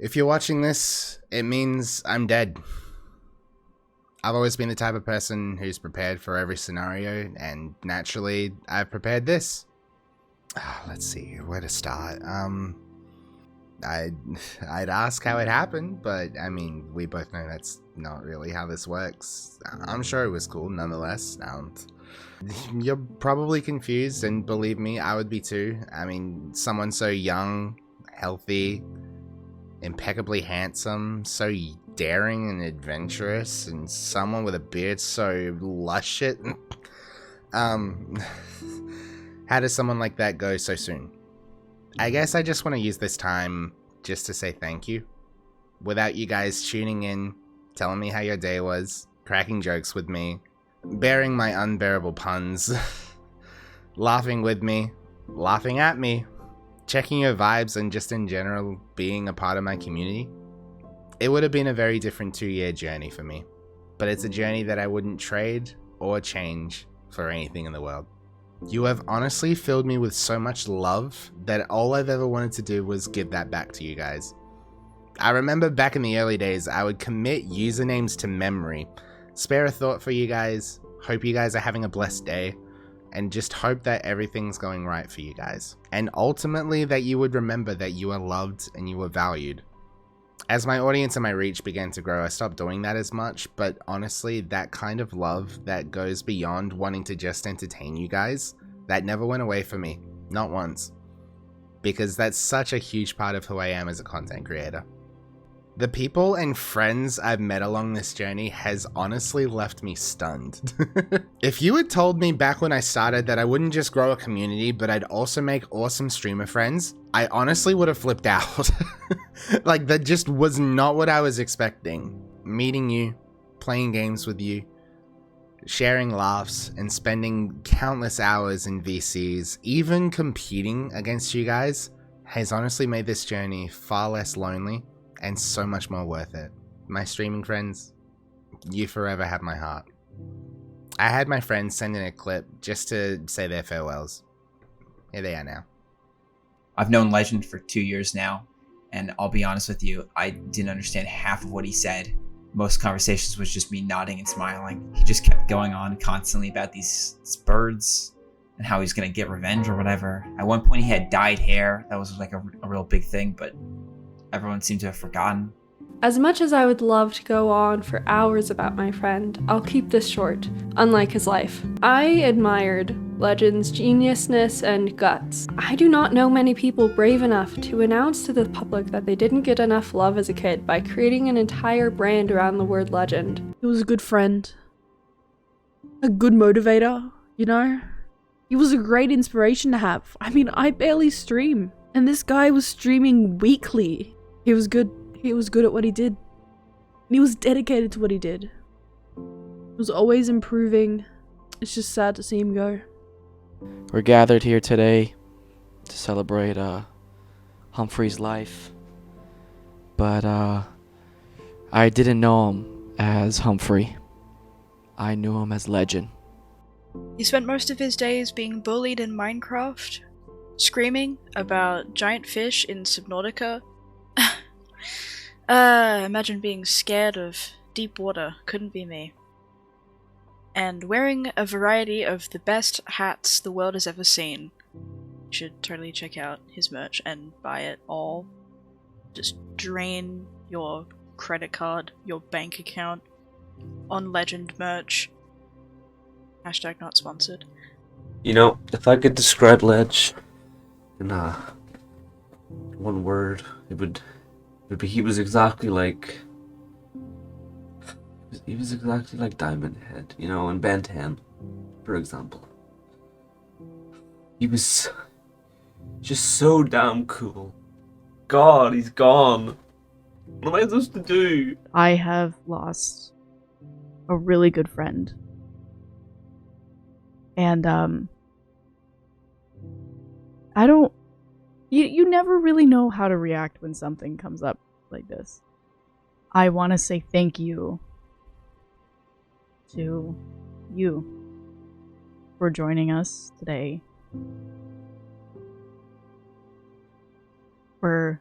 If you're watching this, it means I'm dead. I've always been the type of person who's prepared for every scenario, and naturally, I've prepared this. Let's see, where to start. I'd ask how it happened, but I mean, we both know that's not really how this works. I'm sure it was cool, nonetheless. You're probably confused, and believe me, I would be too. I mean, someone so young, healthy, impeccably handsome, so daring and adventurous, and someone with a beard so luscious. How does someone like that go so soon? I guess I just want to use this time just to say thank you. Without you guys tuning in, telling me how your day was, cracking jokes with me, bearing my unbearable puns, laughing with me, laughing at me, checking your vibes, and just in general being a part of my community, it would have been a very different 2-year journey for me. But it's a journey that I wouldn't trade or change for anything in the world. You have honestly filled me with so much love that all I've ever wanted to do was give that back to you guys. I remember back in the early days, I would commit usernames to memory, spare a thought for you guys, hope you guys are having a blessed day, and just hope that everything's going right for you guys. And ultimately that you would remember that you are loved and you are valued. As my audience and my reach began to grow, I stopped doing that as much, but honestly, that kind of love that goes beyond wanting to just entertain you guys, that never went away for me, not once. Because that's such a huge part of who I am as a content creator. The people and friends I've met along this journey has honestly left me stunned. If you had told me back when I started that I wouldn't just grow a community, but I'd also make awesome streamer friends, I honestly would have flipped out. Like, that just was not what I was expecting. Meeting you, playing games with you, sharing laughs, and spending countless hours in VCs, even competing against you guys, has honestly made this journey far less lonely and so much more worth it. My streaming friends, you forever have my heart. I had my friends send in a clip just to say their farewells. Here they are now. I've known Legend for 2 years now, and I'll be honest with you, I didn't understand half of what he said. Most conversations was just me nodding and smiling. He just kept going on constantly about these birds and how he's gonna get revenge or whatever. At one point he had dyed hair. That was like a real big thing, but everyone seemed to have forgotten. As much as I would love to go on for hours about my friend, I'll keep this short, unlike his life. I admired Legend's geniusness and guts. I do not know many people brave enough to announce to the public that they didn't get enough love as a kid by creating an entire brand around the word legend. He was a good friend. A good motivator, you know? He was a great inspiration to have. I mean, I barely stream, and this guy was streaming weekly. He was good. He was good at what he did. And he was dedicated to what he did. He was always improving. It's just sad to see him go. We're gathered here today to celebrate Humphrey's life. But I didn't know him as Humphrey. I knew him as Legend. He spent most of his days being bullied in Minecraft, screaming about giant fish in Subnautica. Imagine being scared of deep water. Couldn't be me. And wearing a variety of the best hats the world has ever seen. You should totally check out his merch and buy it all. Just drain your credit card, your bank account on Legend merch. Hashtag not sponsored. You know, if I could describe Ledge in one word, it would be he was exactly like Diamond Head, you know, in Ben 10, for example. He was just so damn cool. God, he's gone. What am I supposed to do? I have lost a really good friend. And, I don't... You never really know how to react when something comes up like this. I want to say thank you to you for joining us today. For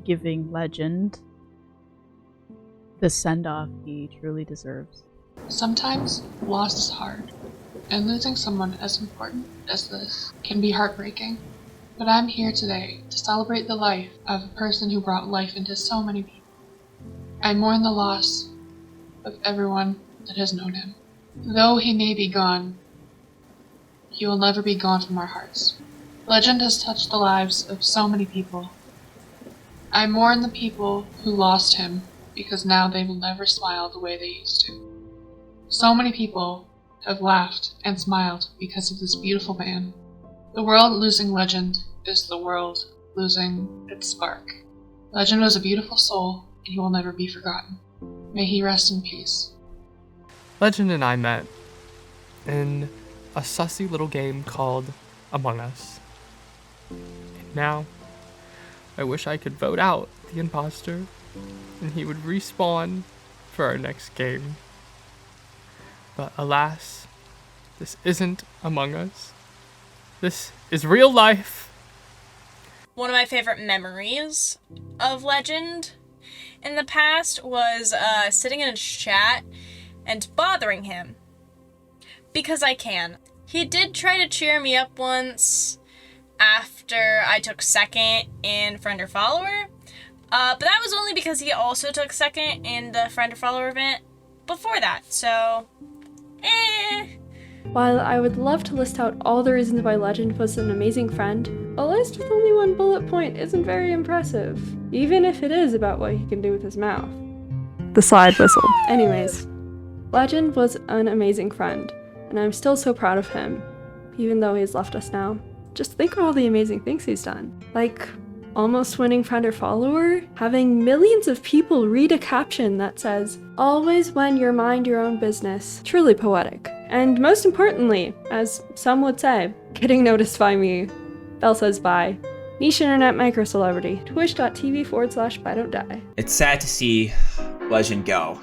giving Legend the send-off he truly deserves. Sometimes loss is hard, and losing someone as important as this can be heartbreaking. But I'm here today to celebrate the life of a person who brought life into so many people. I mourn the loss of everyone that has known him. Though he may be gone, he will never be gone from our hearts. Legend has touched the lives of so many people. I mourn the people who lost him because now they will never smile the way they used to. So many people have laughed and smiled because of this beautiful man. The world losing Legend is the world losing its spark. Legend was a beautiful soul, and he will never be forgotten. May he rest in peace. Legend and I met in a sussy little game called Among Us. And now, I wish I could vote out the imposter, and he would respawn for our next game. But alas, this isn't Among Us. This is real life. One of my favorite memories of Legend in the past was sitting in his chat and bothering him. Because I can. He did try to cheer me up once after I took second in Friend or Follower. But that was only because he also took second in the Friend or Follower event before that. So, While I would love to list out all the reasons why Legend was an amazing friend, a list with only one bullet point isn't very impressive, even if it is about what he can do with his mouth. The slide whistle. Anyways, Legend was an amazing friend, and I'm still so proud of him, even though he's left us now. Just think of all the amazing things he's done. Like, almost winning Friend or Follower, having millions of people read a caption that says, "Always when you mind your own business." Truly poetic. And most importantly, as some would say, getting noticed by me. Bell says bye. Niche internet micro celebrity. Twitch.tv/ByDon'tDie. It's sad to see Legend go.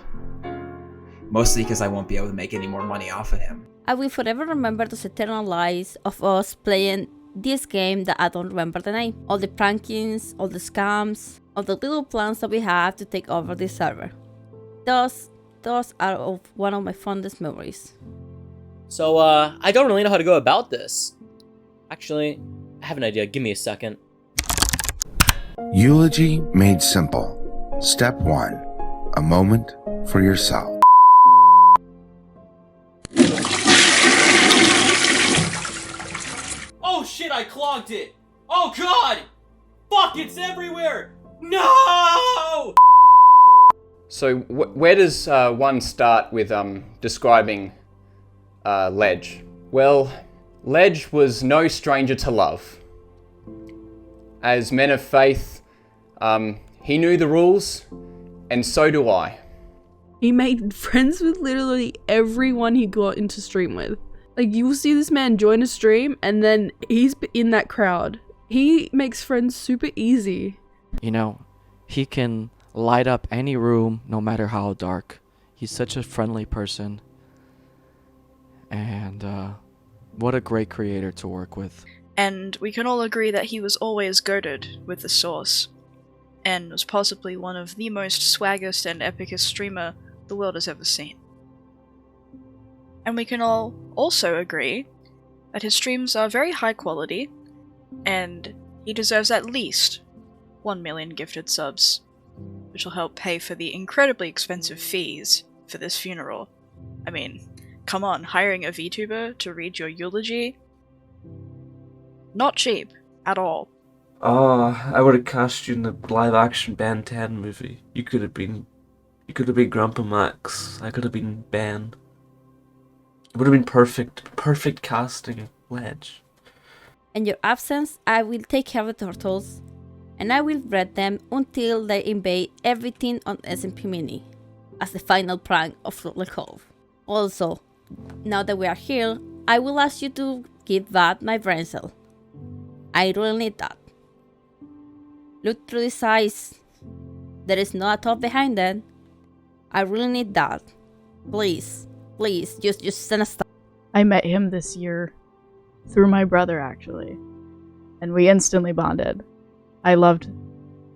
Mostly because I won't be able to make any more money off of him. I will forever remember those eternal lies of us playing this game that I don't remember the name. All the prankings, all the scams, all the little plans that we have to take over this server. Those are one of my fondest memories. So, I don't really know how to go about this. Actually, I have an idea. Give me a second. Eulogy made simple. Step 1. A moment for yourself. Oh shit, I clogged it! Oh god! Fuck, it's everywhere! No! So, where does one start with describing Ledge? Well, Ledge was no stranger to love. As men of faith, he knew the rules, and so do I. He made friends with literally everyone he got into stream with. Like, you will see this man join a stream, and then he's in that crowd. He makes friends super easy. You know, he can light up any room, no matter how dark. He's such a friendly person. And, what a great creator to work with. And we can all agree that he was always goated with the Source, and was possibly one of the most swaggest and epicest streamer the world has ever seen. And we can all also agree that his streams are very high quality, and he deserves at least 1 million gifted subs, which will help pay for the incredibly expensive fees for this funeral. I mean, come on, hiring a VTuber to read your eulogy? Not cheap, at all. I would have cast you in the live-action Ben 10 movie. You could have been Grandpa Max. I could have been Ben. It would have been perfect casting of Ledge. In your absence, I will take care of the turtles, and I will breed them until they invade everything on SMP Mini, as the final prank of Floodlit Cove. Also, now that we are here, I will ask you to give back my brain cell. I really need that. Look through these eyes. There is no thought behind it. I really need that. Please, just send a stop. I met him this year through my brother, actually, and we instantly bonded. I loved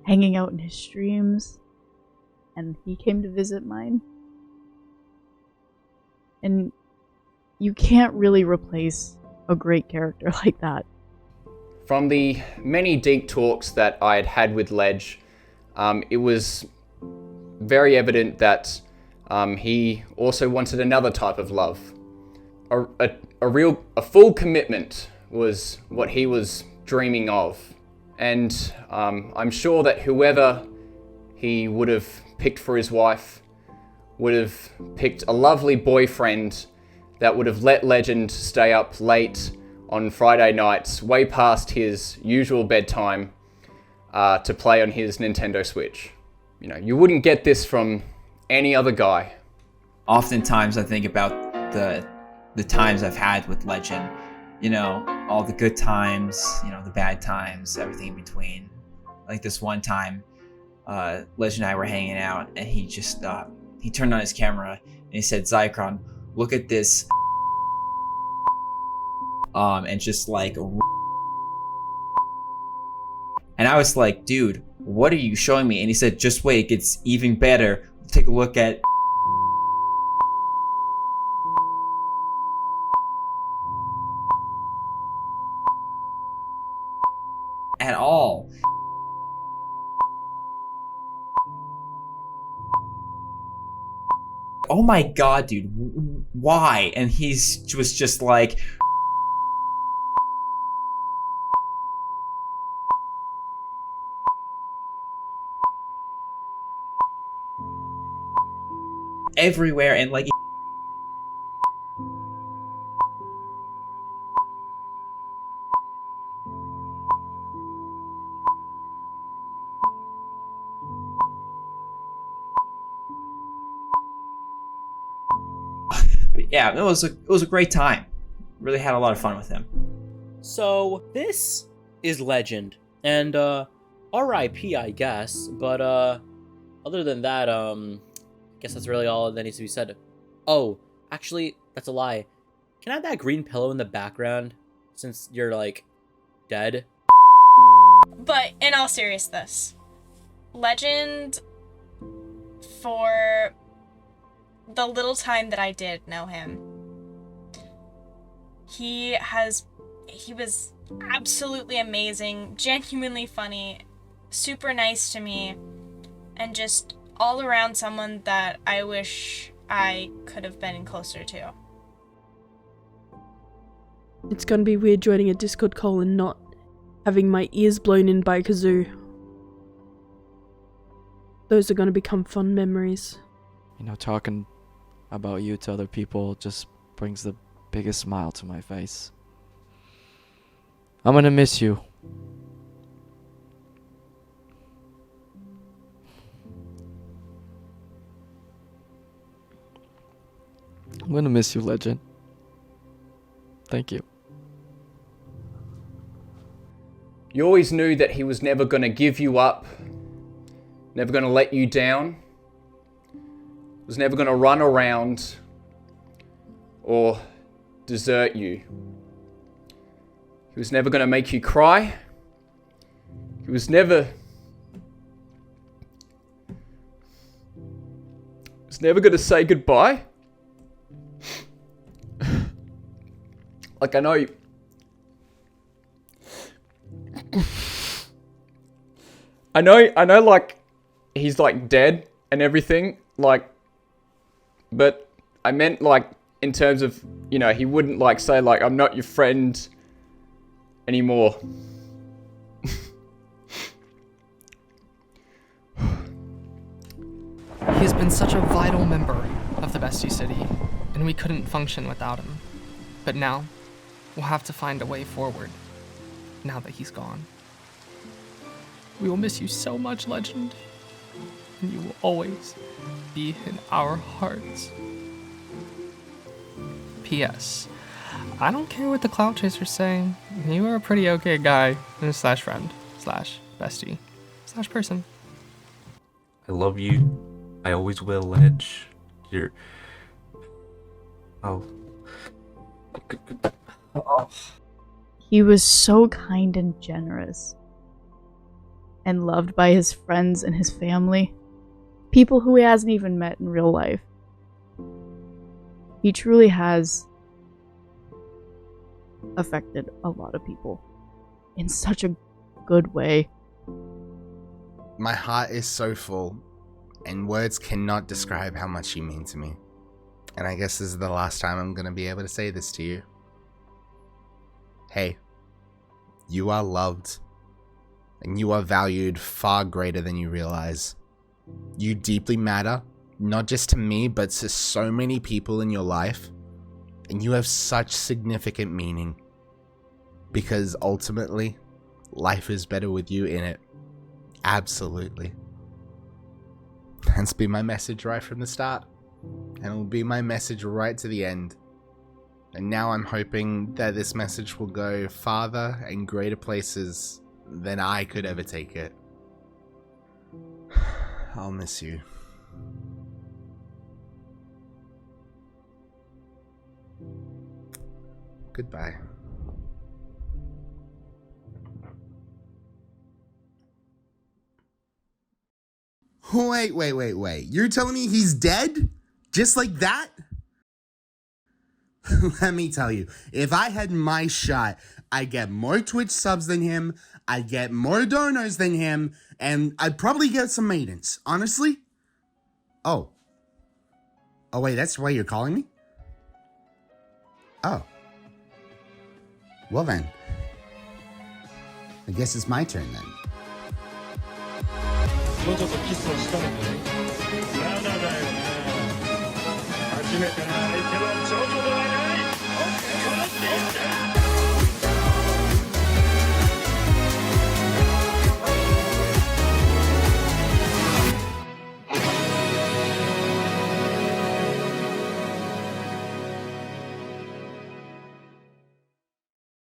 hanging out in his streams, and he came to visit mine. And you can't really replace a great character like that. From the many deep talks that I had had with Ledge, it was very evident that he also wanted another type of love. A full commitment was what he was dreaming of. And I'm sure that whoever he would have picked for his wife would have picked a lovely boyfriend that would have let Legend stay up late on Friday nights, way past his usual bedtime, to play on his Nintendo Switch. You know, you wouldn't get this from any other guy. Oftentimes I think about the times I've had with Legend. You know, all the good times, you know, the bad times, everything in between. Like this one time, Legend and I were hanging out, and he just he turned on his camera and he said, "Zychron, look at this," and just like, and I was like, "Dude, what are you showing me?" And he said, "Just wait, it gets even better. Take a look at." At all. Oh my god, dude, why? And was just like, everywhere, and like, but yeah, it was a great time. Really had a lot of fun with him. So this is Legend, and R.I.P. I guess. But other than that, I guess that's really all that needs to be said. Oh, actually, that's a lie. Can I have that green pillow in the background since you're like dead? But in all seriousness, Legend, for the little time that I did know him, he was absolutely amazing, genuinely funny, super nice to me, and just all around someone that I wish I could have been closer to. It's gonna be weird joining a Discord call and not having my ears blown in by a kazoo. Those are gonna become fun memories. You know, talking about you to other people just brings the biggest smile to my face. I'm gonna miss you. I'm gonna miss you, Legend. Thank you. You always knew that he was never going to give you up, never going to let you down, was never going to run around or desert you. He was never going to make you cry. He was never going to say goodbye. Like, I know like he's like dead and everything, like, but I meant like in terms of, you know, he wouldn't like say like, I'm not your friend anymore. He has been such a vital member of the Bestie City, and we couldn't function without him. But now, we'll have to find a way forward, now that he's gone. We will miss you so much, Legend, and you will always be in our hearts. P.S. I don't care what the Clout Chasers say. You are a pretty okay guy, slash friend, slash bestie, slash person. I love you. I always will, Ledge. You're... Oh. He was so kind and generous. and loved by his friends and his family. People who he hasn't even met in real life. He truly has affected a lot of people in such a good way. My heart is so full, and words cannot describe how much you mean to me. And I guess this is the last time I'm gonna be able to say this to you. Hey, you are loved, and you are valued far greater than you realize. You deeply matter, not just to me, but to so many people in your life, and you have such significant meaning. Because ultimately, life is better with you in it. Absolutely. That's been my message right from the start. And it will be my message right to the end. And now I'm hoping that this message will go farther and greater places than I could ever take it. I'll miss you. Goodbye. Wait. You're telling me he's dead? Just like that? Let me tell you, if I had my shot, I'd get more Twitch subs than him, I'd get more donors than him, and I'd probably get some maidens, honestly. Oh, wait, that's why you're calling me? Oh. Well then. I guess it's my turn then. もうちょっとキスをしたのにまだだよな初めての相手はジョジョだ